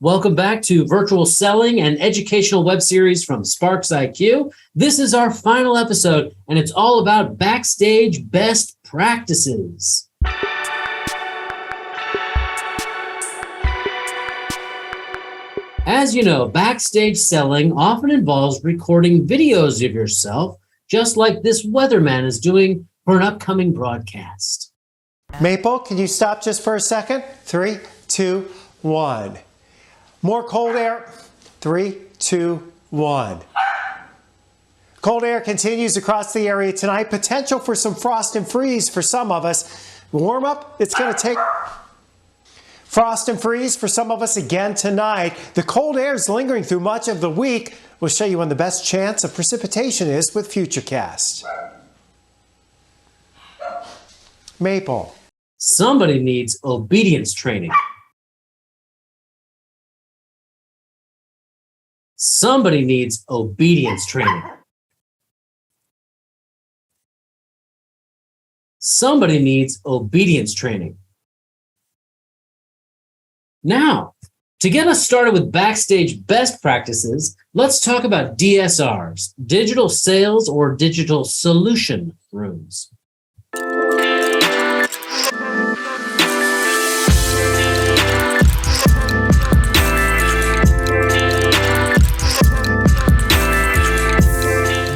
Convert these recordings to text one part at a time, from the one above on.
Welcome back to Virtual Selling, an educational web series from Sparks IQ. This is our final episode, and it's all about backstage best practices. As you know, backstage selling often involves recording videos of yourself, just like this weatherman is doing for an upcoming broadcast. Maple, can you stop just for a second? 3, 2, 1. More cold air. 3, 2, 1. Cold air continues across the area tonight. Potential for some frost and freeze for some of us. Warm up, it's going to take frost and freeze for some of us again tonight. The cold air is lingering through much of the week. We'll show you when the best chance of precipitation is with Futurecast. Maple. Somebody needs obedience training. Somebody needs obedience training. Somebody needs obedience training. Now, to get us started with backstage best practices, let's talk about DSRs, digital sales or digital solution rooms.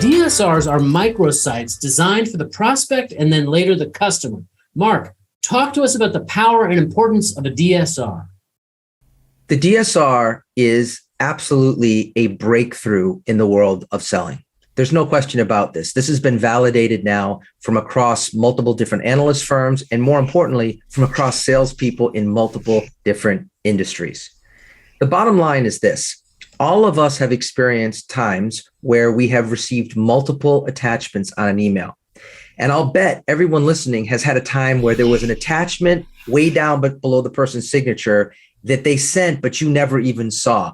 DSRs are microsites designed for the prospect and then later the customer. Mark, talk to us about the power and importance of a DSR. The DSR is absolutely a breakthrough in the world of selling. There's no question about this. This has been validated now from across multiple different analyst firms and, more importantly, from across salespeople in multiple different industries. The bottom line is this. All of us have experienced times where we have received multiple attachments on an email. And I'll bet everyone listening has had a time where there was an attachment way down but below the person's signature that they sent, but you never even saw.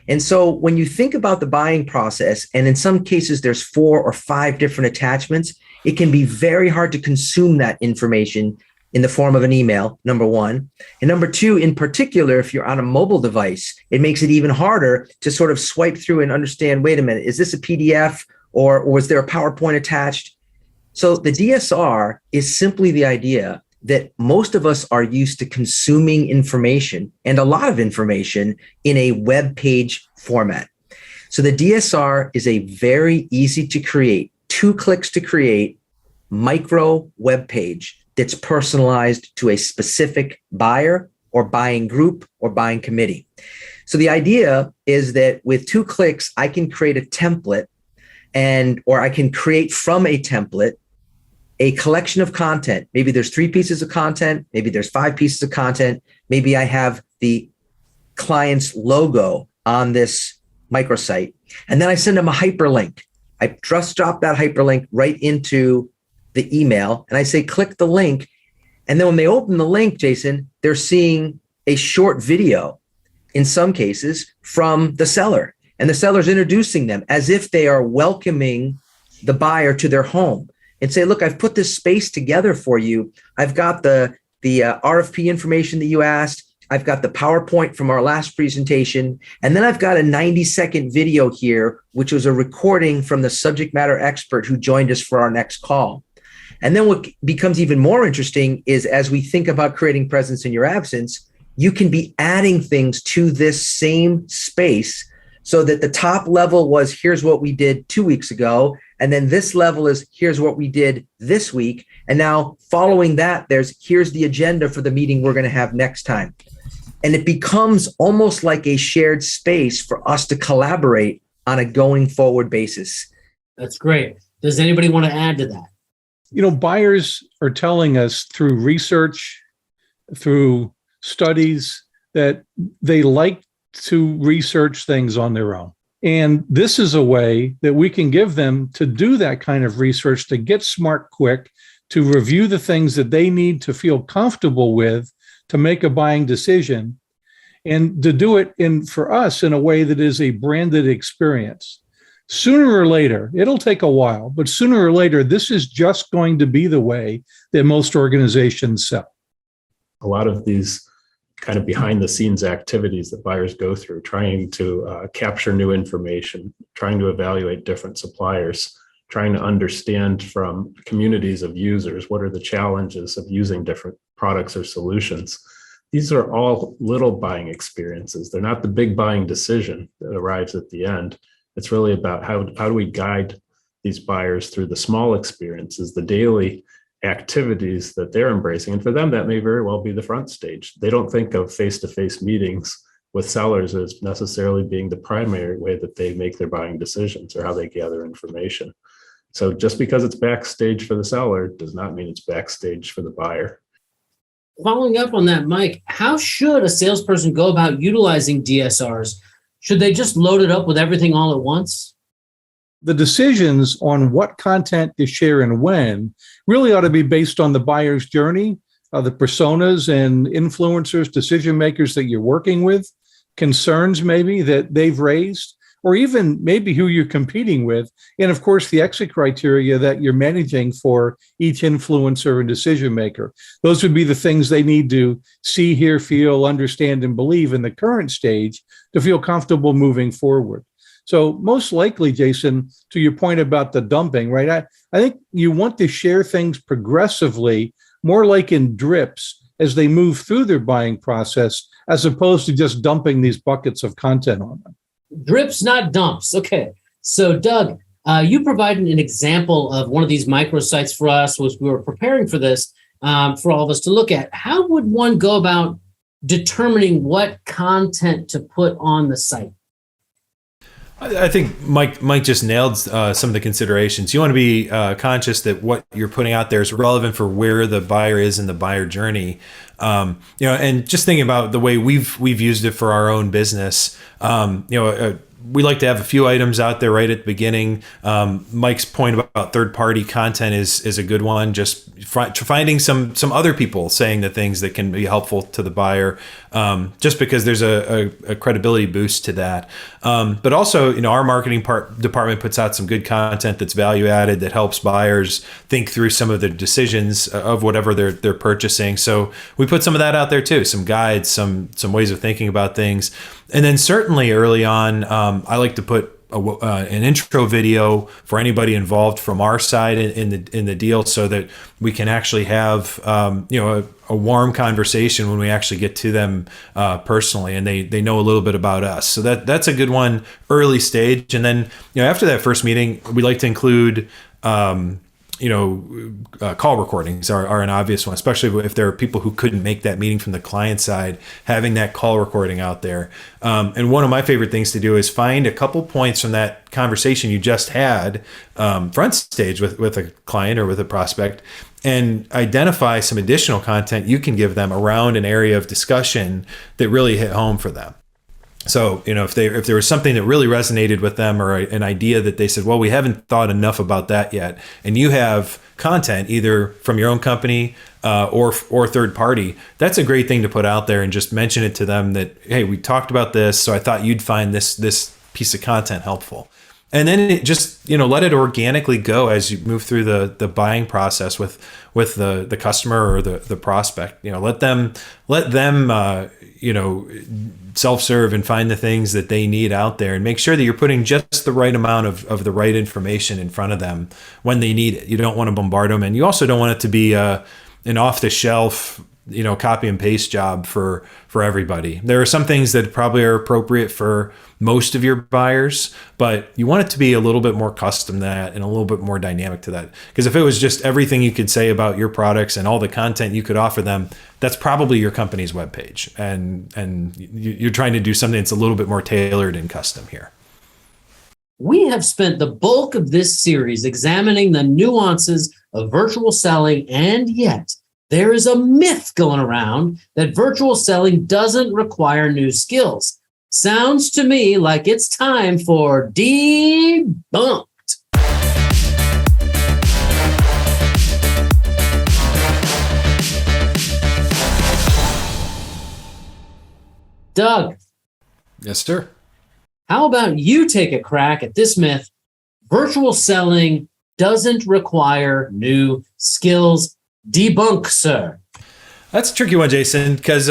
And so when you think about the buying process, and in some cases there's 4 or 5 different attachments, it can be very hard to consume that information in the form of an email, number one. And number two, in particular, if you're on a mobile device, it makes it even harder to sort of swipe through and understand, wait a minute, is this a PDF or was there a PowerPoint attached? So the DSR is simply the idea that most of us are used to consuming information, and a lot of information, in a web page format. So the DSR is a very easy to create, 2 clicks to create, micro web page that's personalized to a specific buyer or buying group or buying committee. So the idea is that with 2 clicks, I can create a template or I can create from a template a collection of content. Maybe there's 3 pieces of content. Maybe there's 5 pieces of content. Maybe I have the client's logo on this microsite. And then I send them a hyperlink. I just drop that hyperlink right into the email and I say, click the link. And then when they open the link, Jason, they're seeing a short video, in some cases, from the seller. And the seller's introducing them as if they are welcoming the buyer to their home and say, look, I've put this space together for you. I've got the RFP information that you asked. I've got the PowerPoint from our last presentation. And then I've got a 90-second video here, which was a recording from the subject matter expert who joined us for our next call. And then what becomes even more interesting is, as we think about creating presence in your absence, you can be adding things to this same space so that the top level was, here's what we did 2 weeks ago. And then this level is, here's what we did this week. And now following that, here's the agenda for the meeting we're going to have next time. And it becomes almost like a shared space for us to collaborate on a going forward basis. That's great. Does anybody want to add to that? You know, buyers are telling us through research, through studies, that they like to research things on their own. And this is a way that we can give them to do that kind of research, to get smart quick, to review the things that they need to feel comfortable with to make a buying decision, and to do it for us in a way that is a branded experience. Sooner or later, it'll take a while, but sooner or later, this is just going to be the way that most organizations sell. A lot of these kind of behind the scenes activities that buyers go through, trying to capture new information, trying to evaluate different suppliers, trying to understand from communities of users what are the challenges of using different products or solutions. These are all little buying experiences. They're not the big buying decision that arrives at the end. It's really about how do we guide these buyers through the small experiences, the daily activities that they're embracing. And for them, that may very well be the front stage. They don't think of face-to-face meetings with sellers as necessarily being the primary way that they make their buying decisions or how they gather information. So just because it's backstage for the seller does not mean it's backstage for the buyer. Following up on that, Mike, how should a salesperson go about utilizing DSRs? Should they just load it up with everything all at once? The decisions on what content to share and when really ought to be based on the buyer's journey, the personas and influencers, decision makers that you're working with, concerns maybe that they've raised, or even maybe who you're competing with. And of course, the exit criteria that you're managing for each influencer and decision maker. Those would be the things they need to see, hear, feel, understand, and believe in the current stage to feel comfortable moving forward. So most likely, Jason, to your point about the dumping, right? I think you want to share things progressively, more like in drips as they move through their buying process, as opposed to just dumping these buckets of content on them. Drips, not dumps. Okay. So Doug, you provided an example of one of these microsites for us as we were preparing for this, for all of us to look at. How would one go about determining what content to put on the site? I think Mike just nailed some of the considerations. You want to be conscious that what you're putting out there is relevant for where the buyer is in the buyer journey. And just thinking about the way we've used it for our own business. We like to have a few items out there right at the beginning. Mike's point about third-party content is a good one. Just finding some other people saying the things that can be helpful to the buyer, just because there's a credibility boost to that. But also, our marketing department puts out some good content that's value added that helps buyers think through some of the decisions of whatever they're purchasing. So we put some of that out there too, some guides, some ways of thinking about things. And then certainly early on, I like to put an intro video for anybody involved from our side in the deal, so that we can actually have a warm conversation when we actually get to them personally, and they know a little bit about us. So that's a good one early stage. And then after that first meeting, we like to include call recordings are an obvious one, especially if there are people who couldn't make that meeting from the client side, having that call recording out there. And one of my favorite things to do is find a couple points from that conversation you just had front stage with a client or with a prospect, and identify some additional content you can give them around an area of discussion that really hit home for them. So, if there was something that really resonated with them, or an idea that they said, well, we haven't thought enough about that yet, and you have content either from your own company or third party, that's a great thing to put out there and just mention it to them that, hey, we talked about this, so I thought you'd find this piece of content helpful. And then it just, let it organically go as you move through the buying process with the customer or the prospect. Let them self-serve and find the things that they need out there, and make sure that you're putting just the right amount of the right information in front of them when they need it. You don't want to bombard them, and you also don't want it to be an off-the-shelf copy and paste job for everybody. There are some things that probably are appropriate for most of your buyers, but you want it to be a little bit more custom than that and a little bit more dynamic to that. Because if it was just everything you could say about your products and all the content you could offer them, that's probably your company's webpage. And you're trying to do something that's a little bit more tailored and custom here. We have spent the bulk of this series examining the nuances of virtual selling, and yet there is a myth going around that virtual selling doesn't require new skills. Sounds to me like it's time for Debunked. Doug. Yes, sir. How about you take a crack at this myth? Virtual selling doesn't require new skills. Debunk, sir. That's a tricky one, Jason, because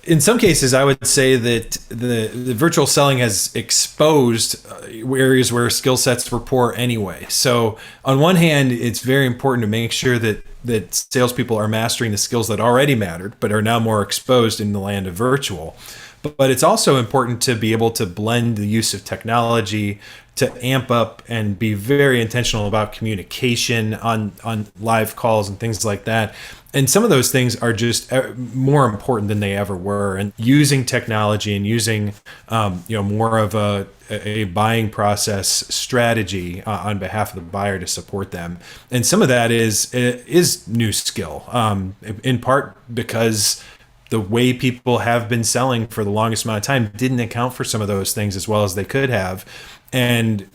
in some cases, I would say that the virtual selling has exposed areas where skill sets were poor anyway. So on one hand, it's very important to make sure that salespeople are mastering the skills that already mattered, but are now more exposed in the land of virtual. But it's also important to be able to blend the use of technology to amp up and be very intentional about communication on live calls and things like that. And some of those things are just more important than they ever were. And using technology and using more of a buying process strategy on behalf of the buyer to support them. And some of that is new skill, in part because the way people have been selling for the longest amount of time didn't account for some of those things as well as they could have. And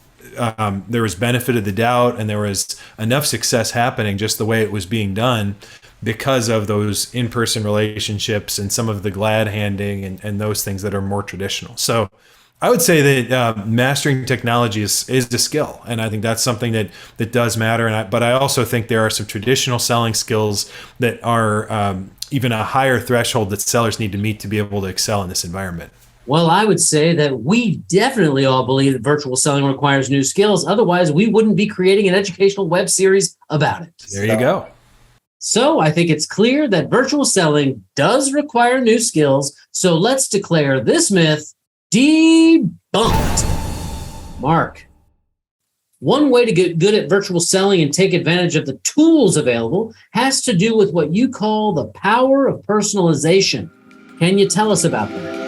there was benefit of the doubt, and there was enough success happening just the way it was being done because of those in-person relationships and some of the glad handing and those things that are more traditional. So I would say that mastering technology is a skill, and I think that's something that does matter. But I also think there are some traditional selling skills that are even a higher threshold that sellers need to meet to be able to excel in this environment. Well, I would say that we definitely all believe that virtual selling requires new skills. Otherwise, we wouldn't be creating an educational web series about it. There you go. So I think it's clear that virtual selling does require new skills. So let's declare this myth debunked. Mark, one way to get good at virtual selling and take advantage of the tools available has to do with what you call the power of personalization. Can you tell us about that?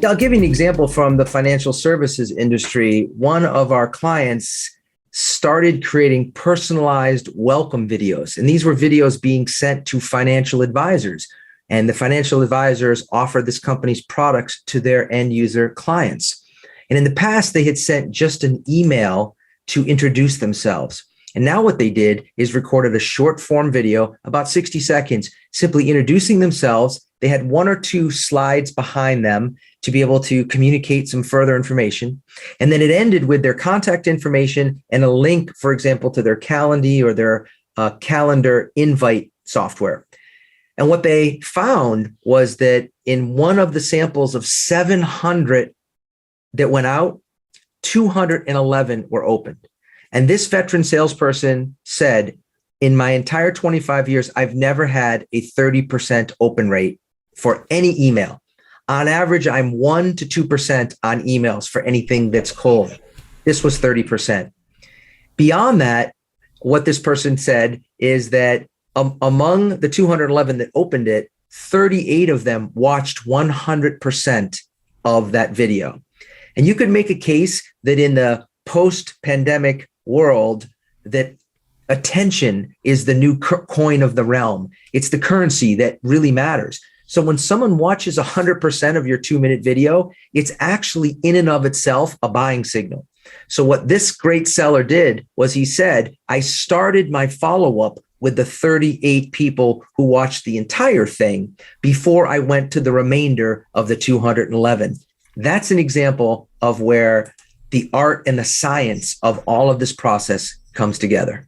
I'll give you an example from the financial services industry. One of our clients started creating personalized welcome videos. And these were videos being sent to financial advisors. And the financial advisors offered this company's products to their end user clients. And in the past, they had sent just an email to introduce themselves. And now what they did is recorded a short form video, about 60 seconds, simply introducing themselves. They had one or two slides behind them to be able to communicate some further information. And then it ended with their contact information and a link, for example, to their Calendly or their calendar invite software. And what they found was that in one of the samples of 700 that went out, 211 were opened. And this veteran salesperson said, in my entire 25 years, I've never had a 30% open rate for any email. On average, I'm 1 to 2% on emails for anything that's cold. This was 30%. Beyond that, what this person said is that among the 211 that opened it, 38 of them watched 100% of that video. And you could make a case that in the post-pandemic world, that attention is the new coin of the realm. It's the currency that really matters. So when someone watches 100% of your 2-minute video, it's actually in and of itself a buying signal. So what this great seller did was he said, I started my follow-up with the 38 people who watched the entire thing before I went to the remainder of the 211. That's an example of where the art and the science of all of this process comes together.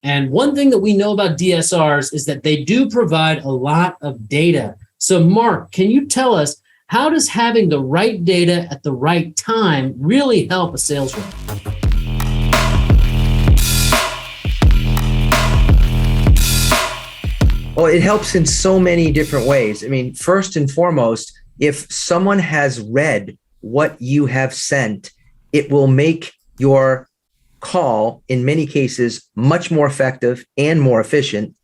And one thing that we know about DSRs is that they do provide a lot of data. So Mark, can you tell us, how does having the right data at the right time really help a sales rep? Well, it helps in so many different ways. I mean, first and foremost, if someone has read what you have sent, it will make your call, in many cases, much more effective and more efficient.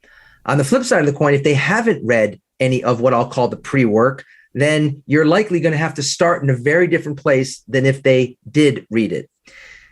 On the flip side of the coin, if they haven't read any of what I'll call the pre-work, then you're likely going to have to start in a very different place than if they did read it.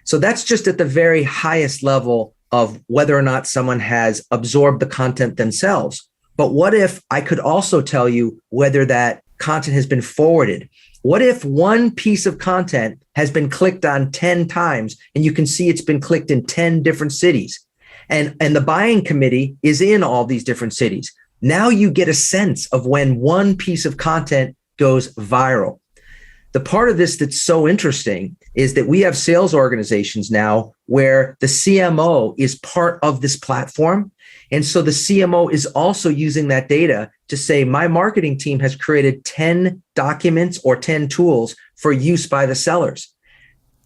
So that's just at the very highest level of whether or not someone has absorbed the content themselves. But what if I could also tell you whether that content has been forwarded? What if one piece of content has been clicked on 10 times and you can see it's been clicked in 10 different cities, and the buying committee is in all these different cities? Now you get a sense of when one piece of content goes viral. The part of this that's so interesting is that we have sales organizations now where the CMO is part of this platform. And so the CMO is also using that data to say, my marketing team has created 10 documents or 10 tools for use by the sellers.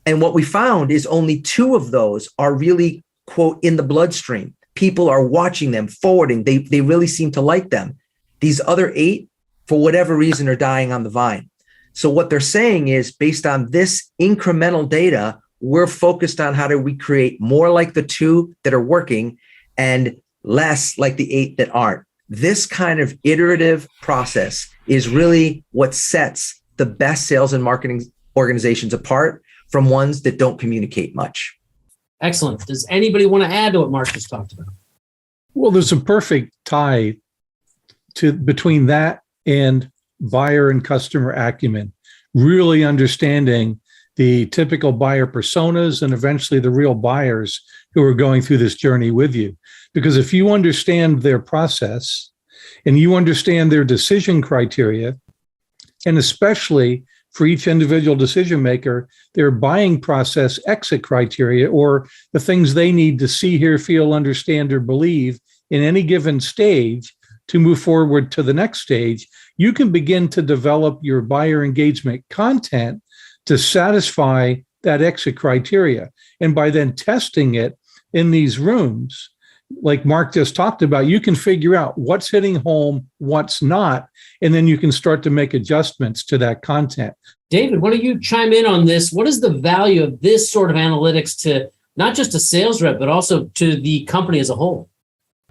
And what we found is only 2 of those are really, quote, in the bloodstream. People are watching them, forwarding. They really seem to like them. These other 8, for whatever reason, are dying on the vine. So what they're saying is, based on this incremental data, we're focused on how do we create more like the 2 that are working and less like the 8 that aren't. This kind of iterative process is really what sets the best sales and marketing organizations apart from ones that don't communicate much. Excellent. Does anybody want to add to what Mark just talked about? Well, there's a perfect tie between that and buyer and customer acumen, really understanding the typical buyer personas and eventually the real buyers who are going through this journey with you. Because if you understand their process and you understand their decision criteria, and especially for each individual decision maker, their buying process exit criteria, or the things they need to see, hear, feel, understand, or believe in any given stage to move forward to the next stage, you can begin to develop your buyer engagement content to satisfy that exit criteria. And by then testing it in these rooms, like Mark just talked about, you can figure out what's hitting home, what's not, and then you can start to make adjustments to that content. David, why don't you chime in on this? What is the value of this sort of analytics to not just a sales rep, but also to the company as a whole?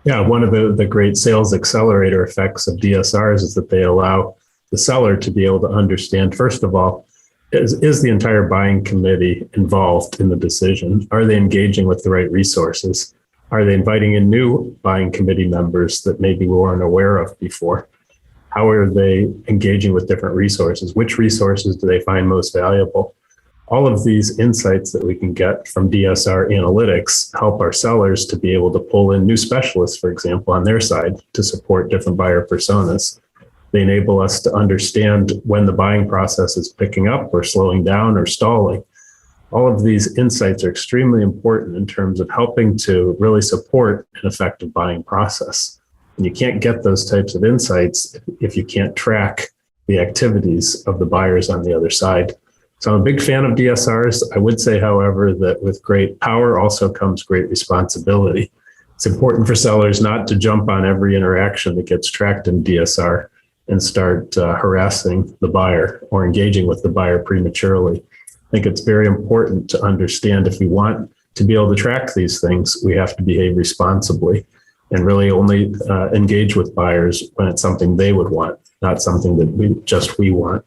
Yeah, one of the great sales accelerator effects of DSRs is that they allow the seller to be able to understand, first of all, is the entire buying committee involved in the decision? Are they engaging with the right resources? Are they inviting in new buying committee members that maybe we weren't aware of before? How are they engaging with different resources? Which resources do they find most valuable? All of these insights that we can get from DSR analytics help our sellers to be able to pull in new specialists, for example, on their side to support different buyer personas. They enable us to understand when the buying process is picking up or slowing down or stalling. All of these insights are extremely important in terms of helping to really support an effective buying process. And you can't get those types of insights if you can't track the activities of the buyers on the other side. So I'm a big fan of DSRs. I would say, however, that with great power also comes great responsibility. It's important for sellers not to jump on every interaction that gets tracked in DSR and start harassing the buyer or engaging with the buyer prematurely. I think it's very important to understand, if we want to be able to track these things, we have to behave responsibly and really only engage with buyers when it's something they would want, not something that we want.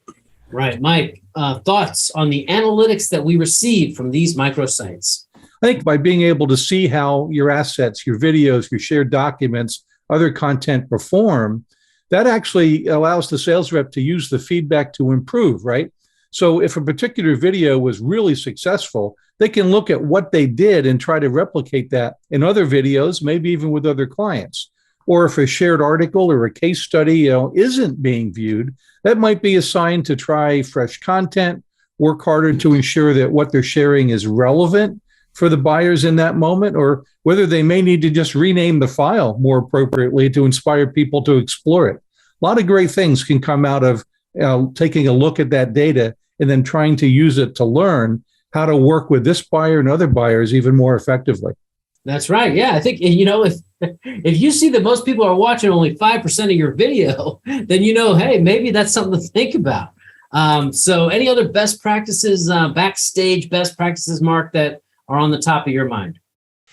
Right. Mike, thoughts on the analytics that we receive from these microsites? I think by being able to see how your assets, your videos, your shared documents, other content perform, that actually allows the sales rep to use the feedback to improve, right? So if a particular video was really successful, they can look at what they did and try to replicate that in other videos, maybe even with other clients. Or if a shared article or a case study, isn't being viewed, that might be a sign to try fresh content, work harder to ensure that what they're sharing is relevant for the buyers in that moment, or whether they may need to just rename the file more appropriately to inspire people to explore it. A lot of great things can come out of taking a look at that data and then trying to use it to learn how to work with this buyer and other buyers even more effectively. That's right. Yeah, I think, if you see that most people are watching only 5% of your video, then hey, maybe that's something to think about. So any other best practices, backstage best practices, Mark, that are on the top of your mind?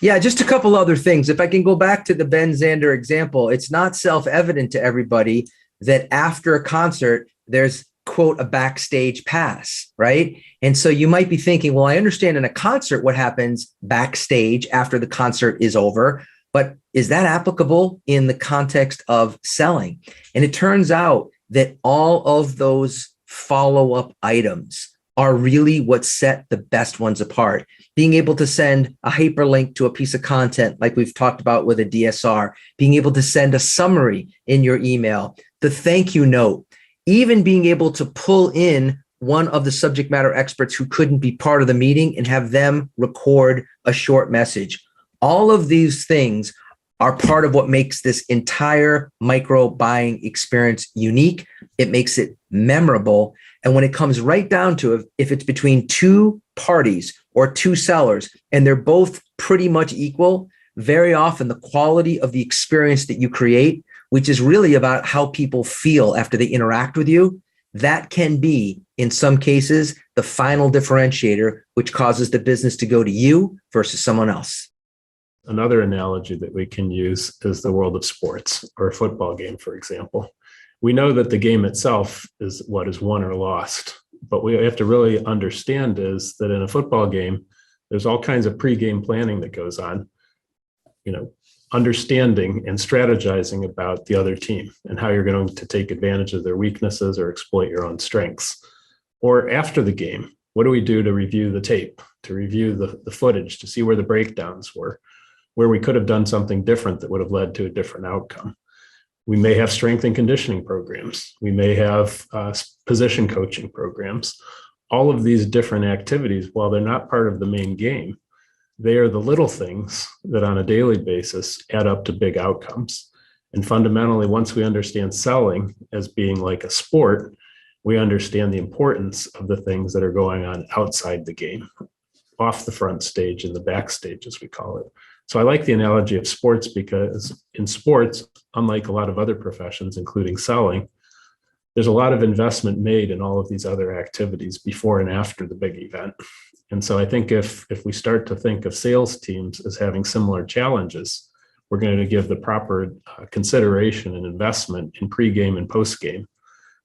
Yeah, just a couple other things. If I can go back to the Ben Zander example, it's not self-evident to everybody that after a concert, there's, quote, a backstage pass, right? And so you might be thinking, well, I understand in a concert what happens backstage after the concert is over, but is that applicable in the context of selling? And it turns out that all of those follow-up items are really what set the best ones apart. Being able to send a hyperlink to a piece of content, like we've talked about with a DSR, being able to send a summary in your email, the thank you note, even being able to pull in one of the subject matter experts who couldn't be part of the meeting and have them record a short message. All of these things are part of what makes this entire micro buying experience unique. It makes it memorable. And when it comes right down to it, if it's between two parties or two sellers and they're both pretty much equal, very often the quality of the experience that you create, which is really about how people feel after they interact with you, that can be, in some cases, the final differentiator, which causes the business to go to you versus someone else. Another analogy that we can use is the world of sports, or a football game, for example. We know that the game itself is what is won or lost, but we have to really understand is that in a football game, there's all kinds of pre-game planning that goes on, understanding and strategizing about the other team and how you're going to take advantage of their weaknesses or exploit your own strengths. Or after the game, what do we do to review the tape, to review the footage, to see where the breakdowns were, where we could have done something different that would have led to a different outcome. We may have strength and conditioning programs. We may have position coaching programs. All of these different activities, while they're not part of the main game, they are the little things that on a daily basis add up to big outcomes. And fundamentally, once we understand selling as being like a sport, we understand the importance of the things that are going on outside the game, off the front stage and the backstage, as we call it. So I like the analogy of sports because in sports, unlike a lot of other professions, including selling, there's a lot of investment made in all of these other activities before and after the big event. And so I think if we start to think of sales teams as having similar challenges, we're going to give the proper consideration and investment in pre-game and post-game,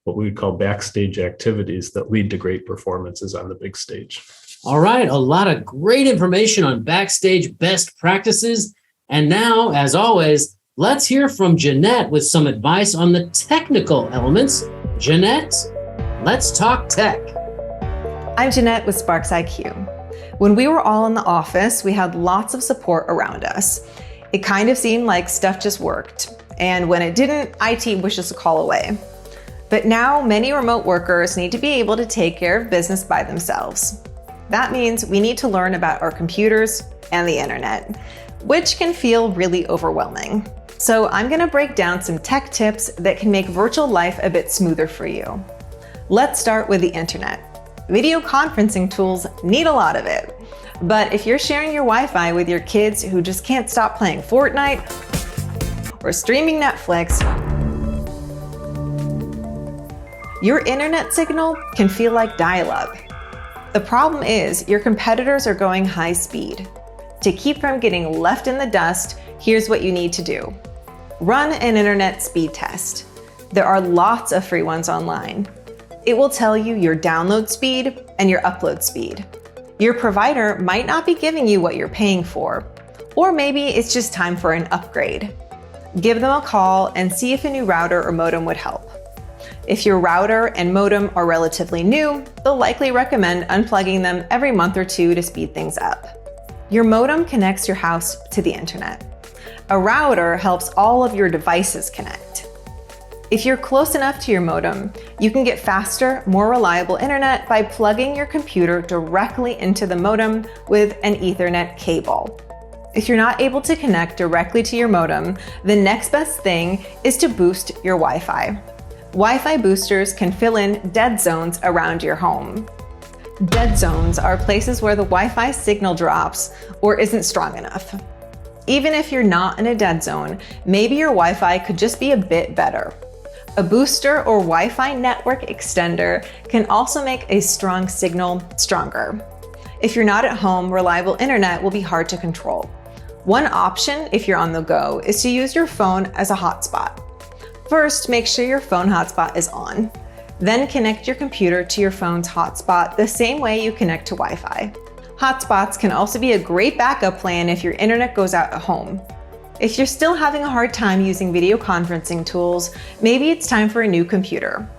what we would call backstage activities that lead to great performances on the big stage. All right, a lot of great information on backstage best practices. And now, as always, let's hear from Jeanette with some advice on the technical elements. Jeanette, let's talk tech. I'm Jeanette with Sparks IQ. When we were all in the office, we had lots of support around us. It kind of seemed like stuff just worked. And when it didn't, IT was just a call away. But now many remote workers need to be able to take care of business by themselves. That means we need to learn about our computers and the internet, which can feel really overwhelming. So I'm going to break down some tech tips that can make virtual life a bit smoother for you. Let's start with the internet. Video conferencing tools need a lot of it. But if you're sharing your Wi-Fi with your kids who just can't stop playing Fortnite or streaming Netflix, your internet signal can feel like dial-up. The problem is your competitors are going high speed. To keep from getting left in the dust, here's what you need to do. Run an internet speed test. There are lots of free ones online. It will tell you your download speed and your upload speed. Your provider might not be giving you what you're paying for, or maybe it's just time for an upgrade. Give them a call and see if a new router or modem would help. If your router and modem are relatively new, they'll likely recommend unplugging them every month or two to speed things up. Your modem connects your house to the internet. A router helps all of your devices connect. If you're close enough to your modem, you can get faster, more reliable internet by plugging your computer directly into the modem with an Ethernet cable. If you're not able to connect directly to your modem, the next best thing is to boost your Wi-Fi. Wi-Fi boosters can fill in dead zones around your home. Dead zones are places where the Wi-Fi signal drops or isn't strong enough. Even if you're not in a dead zone, maybe your Wi-Fi could just be a bit better. A booster or Wi-Fi network extender can also make a strong signal stronger. If you're not at home, reliable internet will be hard to control. One option, if you're on the go, is to use your phone as a hotspot. First, make sure your phone hotspot is on. Then connect your computer to your phone's hotspot the same way you connect to Wi-Fi. Hotspots can also be a great backup plan if your internet goes out at home. If you're still having a hard time using video conferencing tools, maybe it's time for a new computer.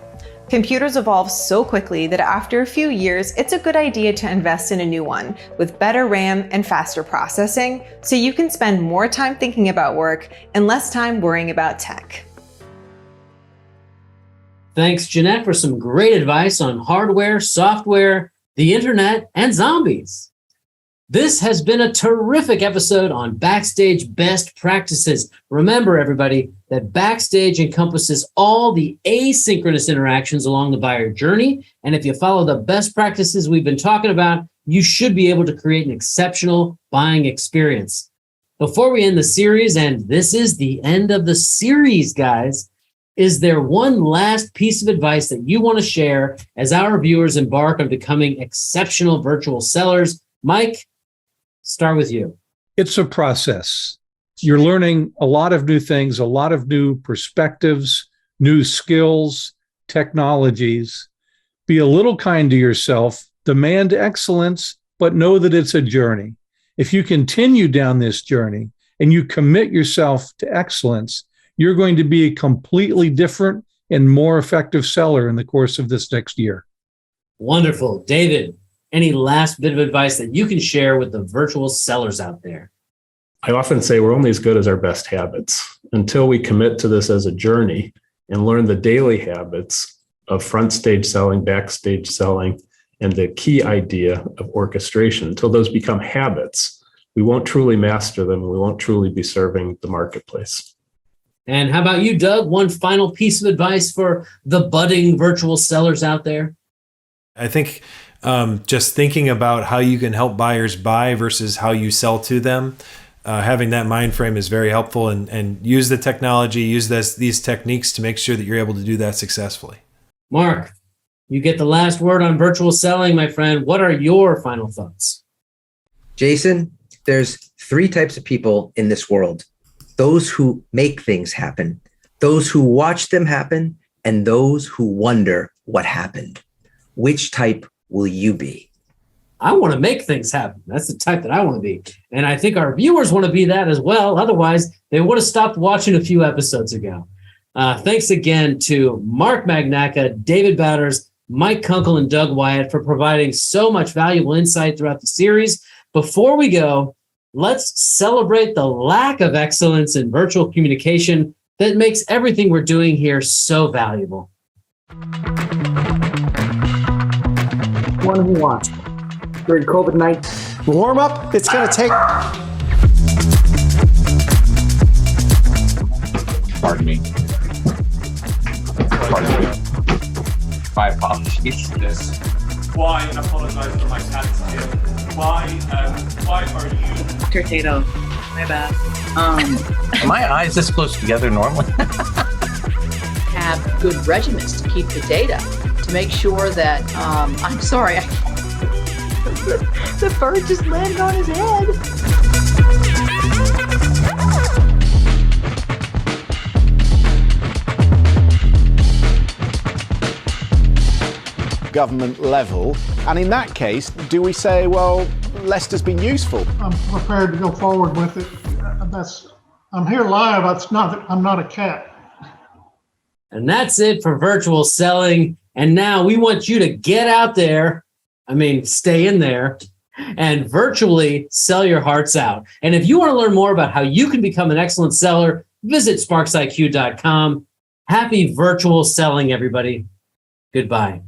Computers evolve so quickly that after a few years, it's a good idea to invest in a new one with better RAM and faster processing, so you can spend more time thinking about work and less time worrying about tech. Thanks, Jeanette, for some great advice on hardware, software, the internet, and zombies. This has been a terrific episode on Backstage Best Practices. Remember, everybody, that Backstage encompasses all the asynchronous interactions along the buyer journey. And if you follow the best practices we've been talking about, you should be able to create an exceptional buying experience. Before we end the series, and this is the end of the series, guys, is there one last piece of advice that you want to share as our viewers embark on becoming exceptional virtual sellers? Mike, start with you. It's a process. You're learning a lot of new things, a lot of new perspectives, new skills, technologies. Be a little kind to yourself, demand excellence, but know that it's a journey. If you continue down this journey and you commit yourself to excellence, you're going to be a completely different and more effective seller in the course of this next year. Wonderful. David, any last bit of advice that you can share with the virtual sellers out there? I often say we're only as good as our best habits. Until we commit to this as a journey and learn the daily habits of front stage selling, backstage selling, and the key idea of orchestration, until those become habits, we won't truly master them and we won't truly be serving the marketplace. And how about you, Doug? One final piece of advice for the budding virtual sellers out there? I think just thinking about how you can help buyers buy versus how you sell to them, having that mind frame is very helpful, and use the technology, use these techniques to make sure that you're able to do that successfully. Mark, you get the last word on virtual selling, my friend. What are your final thoughts? Jason, there's 3 types of people in this world: those who make things happen, those who watch them happen, and those who wonder what happened. Which type will you be? I want to make things happen. That's the type that I want to be. And I think our viewers want to be that as well. Otherwise, they would have stopped watching a few episodes ago. Thanks again to Mark Magnaca, David Batters, Mike Kunkel, and Doug Wyatt for providing so much valuable insight throughout the series. Before we go, let's celebrate the lack of excellence in virtual communication that makes everything we're doing here so valuable. One who wants during COVID-19. Warm up, it's going to take... Pardon me. My apologies. This. Why, and apologize for my cats here. Why are you? Dr. Tato, my bad. Are my eyes this close together normally? Have good regimens to keep the data to make sure that, I'm sorry, the bird just landed on his head. Government level, and in that case, do we say, well, Leicester's been useful? I'm prepared to go forward with it. I'm here live. I'm not a cat. And that's it for virtual selling. And now we want you to get out there. Stay in there and virtually sell your hearts out. And if you want to learn more about how you can become an excellent seller, visit sparksiq.com. Happy virtual selling, everybody. Goodbye.